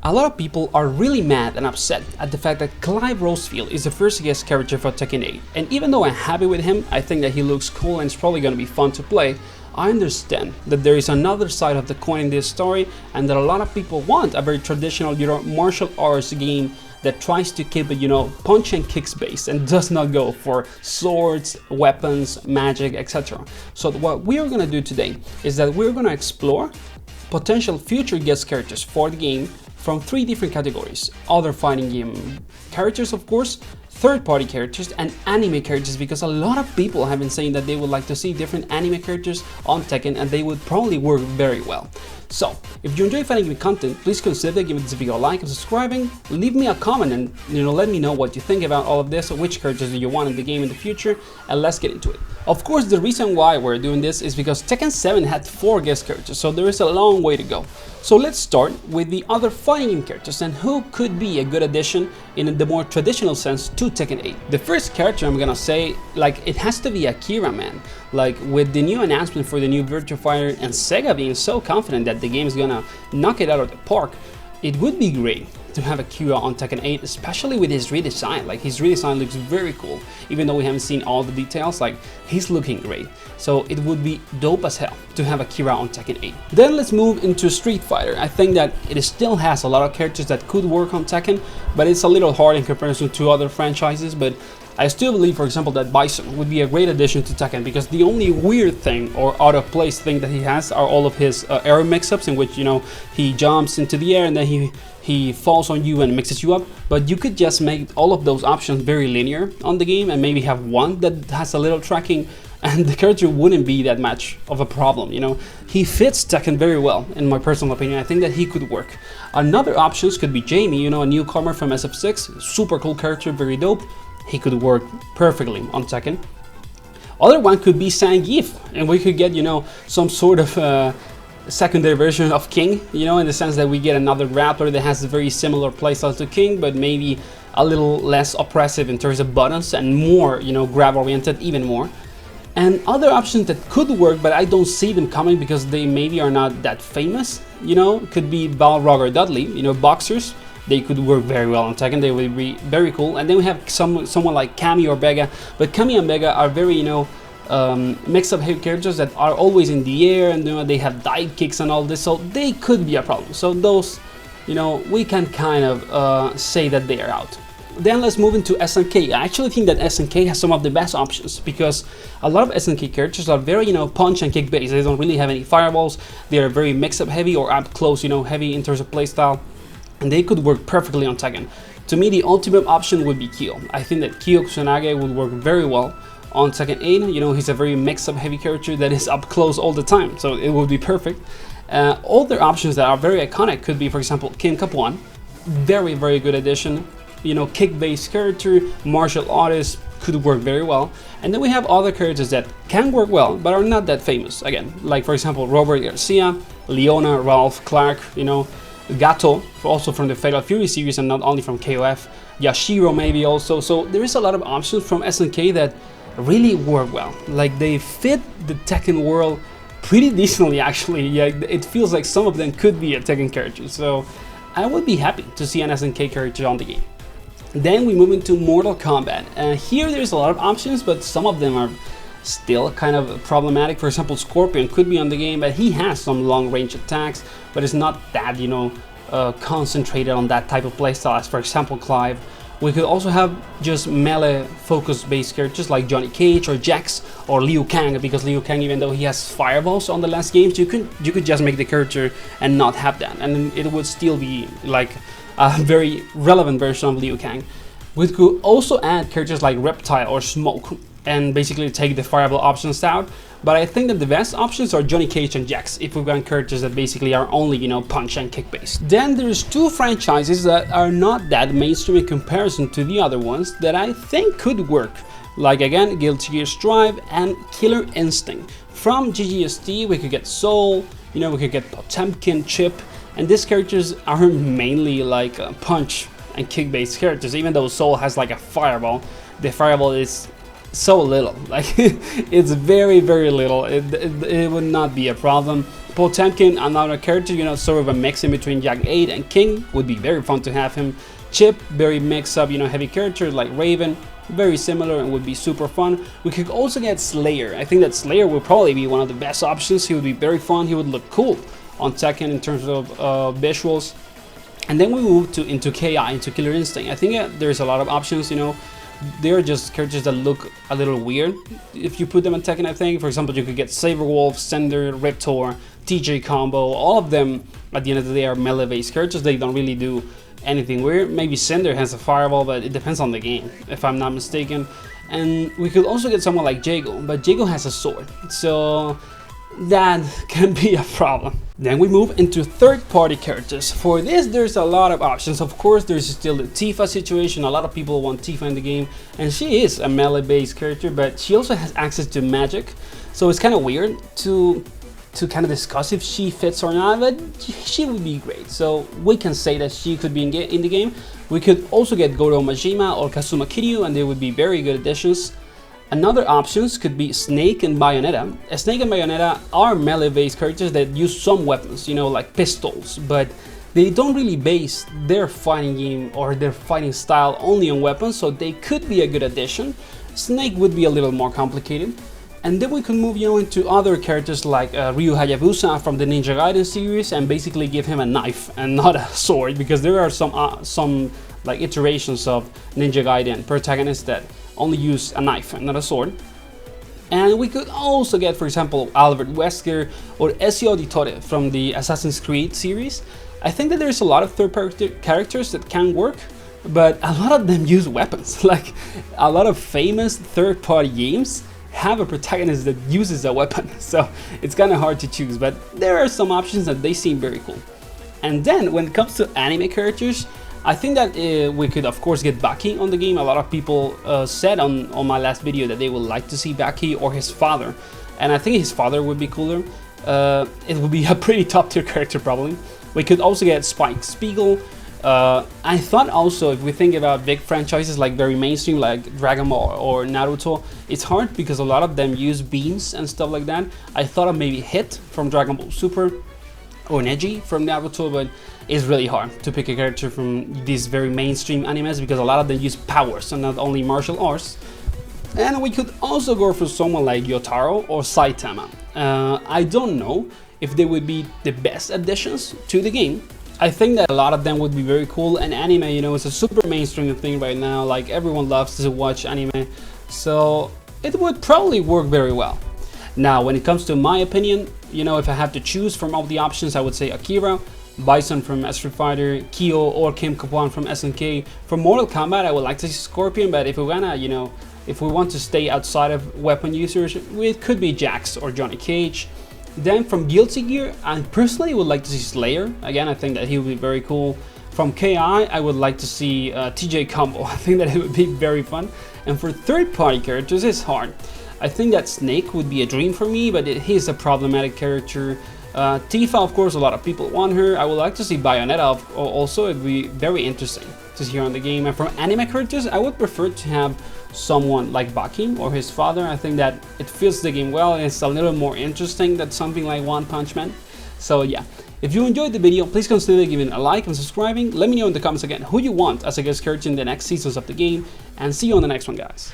A lot of people are really mad and upset at the fact that Clive Rosfield is the first guest character for Tekken 8, and even though I'm happy with him, I think that he looks cool and it's probably going to be fun to play. I understand that there is another side of the coin in this story, and that a lot of people want a very traditional, martial arts game that tries to keep it, punch and kicks based and does not go for swords, weapons, magic, etc. So what we are going to do today is that we're going to explore potential future guest characters for the game from three different categories: other fighting game characters, of course, third-party characters, and anime characters, because a lot of people have been saying that they would like to see different anime characters on Tekken and they would probably work very well. So, if you enjoy fighting game content, please consider giving this video a like and subscribing. Leave me a comment and let me know what you think about all of this, or which characters do you want in the game in the future, and let's get into it. Of course, the reason why we're doing this is because Tekken 7 had 4 guest characters, so there is a long way to go. So let's start with the other fighting game characters and who could be a good addition in the more traditional sense to Tekken 8. The first character I'm gonna say, it has to be Akira, man. With the new announcement for the new Virtua Fighter and Sega being so confident that the game is gonna knock it out of the park, it would be great to have Akira on Tekken 8, especially with his redesign. His redesign looks very cool, even though we haven't seen all the details. He's looking great. So it would be dope as hell to have Akira on Tekken 8. Then let's move into Street Fighter. I think that it still has a lot of characters that could work on Tekken, but it's a little hard in comparison to other franchises. But I still believe, for example, that Bison would be a great addition to Tekken, because the only weird thing or out of place thing that he has are all of his air mix-ups, in which he jumps into the air and then he falls on you and mixes you up. But you could just make all of those options very linear on the game and maybe have one that has a little tracking, and the character wouldn't be that much of a problem. He fits Tekken very well, in my personal opinion. I think that he could work. Another options could be Jamie, a newcomer from SF6, super cool character, very dope. He could work perfectly on Tekken. Other one could be Zangief, and we could get some sort of secondary version of King, in the sense that we get another grappler that has a very similar playstyle to King, but maybe a little less oppressive in terms of buttons and more, grab oriented even more. And other options that could work, but I don't see them coming because they maybe are not that famous, could be Balrog or Dudley, boxers. They could work very well on Tekken. They would be very cool. And then we have someone like Cammy or Vega, but Cammy and Vega are very mix-up heavy characters that are always in the air, and they have dive kicks and all this, so they could be a problem. So those, we can kind of say that they are out. Then let's move into SNK. I actually think that SNK has some of the best options, because a lot of SNK characters are very, punch and kick based. They don't really have any fireballs. They are very mix-up heavy or up close, heavy in terms of playstyle, and they could work perfectly on Tekken. To me, the ultimate option would be Kyo. I think that Kyo Kusanage would work very well on Tekken 8. He's a very mix-up heavy character that is up close all the time, so it would be perfect. Other options that are very iconic could be, for example, Kim Kapuan. Very, very good addition. Kick-based character, martial artist, could work very well. And then we have other characters that can work well, but are not that famous. Again, like for example, Robert Garcia, Leona, Ralph, Clark, Gato, also from the Fatal Fury series and not only from KOF, Yashiro maybe also. So there is a lot of options from SNK that really work well. They fit the Tekken world pretty decently, actually. Yeah, it feels like some of them could be a Tekken character. So I would be happy to see an SNK character on the game. Then we move into Mortal Kombat. Here there's a lot of options, but some of them are still kind of problematic. For example, Scorpion could be on the game, but he has some long range attacks, but it's not that, concentrated on that type of playstyle as, for example, Clive. We could also have just melee focus based characters like Johnny Cage or Jax or Liu Kang, because Liu Kang, even though he has fireballs on the last games, you could just make the character and not have that, and it would still be like a very relevant version of Liu Kang. We could also add characters like Reptile or Smoke and basically take the fireball options out, but I think that the best options are Johnny Cage and Jax if we want characters that basically are only, punch and kick based. Then there's 2 franchises that are not that mainstream in comparison to the other ones that I think could work, like again Guilty Gear Strive and Killer Instinct. From GGST we could get Soul, we could get Potemkin, Chip, and these characters are mainly punch and kick based characters. Even though Soul has a fireball, the fireball is so little, it's very, very little. It would not be a problem. Potemkin, another character, you know, sort of a mix in between Jack 8 and King, would be very fun to have him. Chip, very mix up, you know, heavy character like Raven, very similar and would be super fun. We could also get Slayer. I think that Slayer would probably be one of the best options. He would be very fun. He would look cool on Tekken in terms of visuals. And then we move into KI, into Killer Instinct. I think there's a lot of options, you know. They're just characters that look a little weird if you put them in Tekken, I think. For example, you could get Saberwolf, Sender, Riptor, TJ Combo. All of them, at the end of the day, are melee-based characters. They don't really do anything weird. Maybe Sender has a fireball, but it depends on the game, if I'm not mistaken. And we could also get someone like Jago, but Jago has a sword, so that can be a problem. Then we move into third-party characters. For this, there's a lot of options. Of course, there's still the Tifa situation. A lot of people want Tifa in the game, and she is a melee-based character, but she also has access to magic, so it's kind of weird to kind of discuss if she fits or not, but she would be great. So we can say that she could be in the game. We could also get Goro Majima or Kazuma Kiryu, and they would be very good additions. Another options could be Snake and Bayonetta. Snake and Bayonetta are melee-based characters that use some weapons, you know, like pistols, but they don't really base their fighting game or their fighting style only on weapons, so they could be a good addition. Snake would be a little more complicated. And then we can move, you know, into other characters like Ryu Hayabusa from the Ninja Gaiden series, and basically give him a knife and not a sword, because there are some like iterations of Ninja Gaiden protagonists that only use a knife and not a sword. And we could also get, for example, Albert Wesker or Ezio Auditore from the Assassin's Creed series. I think that there's a lot of third-party characters that can work, but a lot of them use weapons. Like a lot of famous third-party games have a protagonist that uses a weapon, so it's kind of hard to choose, but there are some options that they seem very cool. And then when it comes to anime characters, I think that we could of course get Baki on the game. A lot of people said on my last video that they would like to see Baki or his father, and I think his father would be cooler. It would be a pretty top tier character probably. We could also get Spike Spiegel. I thought also, if we think about big franchises like very mainstream like Dragon Ball or Naruto, it's hard because a lot of them use beams and stuff like that. I thought of maybe Hit from Dragon Ball Super or Neji from Naruto, but it's really hard to pick a character from these very mainstream animes because a lot of them use powers and not only martial arts. And we could also go for someone like Yotaro or Saitama. I don't know if they would be the best additions to the game. I think that a lot of them would be very cool, and anime, you know, is a super mainstream thing right now. Like everyone loves to watch anime, so it would probably work very well. Now, when it comes to my opinion, you know, if I have to choose from all the options, I would say Akira, Bison from Street Fighter, Kyo or Kim Kapan from SNK. For Mortal Kombat, I would like to see Scorpion, but if we wanna, you know, if we want to stay outside of weapon users, it could be Jax or Johnny Cage. Then from Guilty Gear, I personally would like to see Slayer. Again, I think that he would be very cool. From KI, I would like to see TJ Combo. I think that it would be very fun. And for third-party characters, it's hard. I think that Snake would be a dream for me, but he's a problematic character. Tifa, of course, a lot of people want her. I would like to see Bayonetta also. It would be very interesting to see her on the game. And from anime characters, I would prefer to have someone like Baki or his father. I think that it fits the game well and it's a little more interesting than something like One Punch Man. So yeah, if you enjoyed the video, please consider giving a like and subscribing. Let me know in the comments again who you want as a guest character in the next seasons of the game, and see you on the next one, guys.